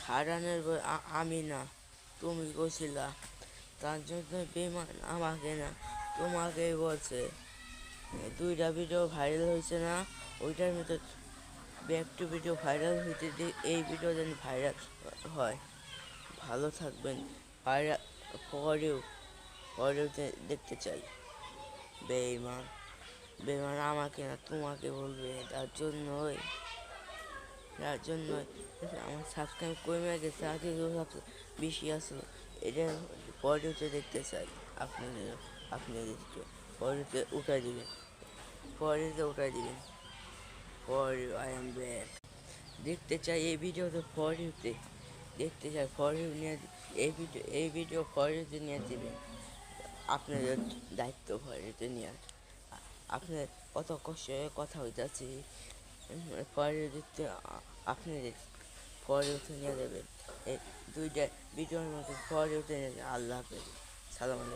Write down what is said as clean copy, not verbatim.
হারানোর আমি না, তুমি কছিলা। তার জন্য বেমান আমাকে না, তোমাকেই বলছে। দুইটা ভিডিও ভাইরাল হয়েছে না, ওইটার ভিতর ব্যাক টু ভিডিও ভাইরাল হইতে এই ভিডিও যেন ভাইরাল হয়। ভালো থাকবেন। ভাইরাল পরেও পরেও দেখতে চাই। বেইমান বেইমান আমাকে না, তোমাকে বলবে। তার জন্যই আমার সাবস্ক্রাইব কমে গেছে, আগে বেশি আসলো। এটা পরেতে দেখতে চাই। আপনাদেরকে পরেতে উঠাই দিবেন। পরে আই এম ব্যাক। দেখতে চাই এই ভিডিওতে ফরিতে দেখতে চাই ফরি নিয়ে এই ভিডিও ফরিতে নিয়ে দেবেন। আপনাদের দায়িত্ব ফরিতে নিয়ে। আপনার কত কষ্ট কথা হইতেছি, পরে দেখতে আপনাদের পরে উঠে নিয়ে যাবেন। এই দুইটা ভিডিওর মধ্যে পরে উঠে নিয়ে যাবেন। আল্লাহ হাফেজ। সালাম আলাইকুম।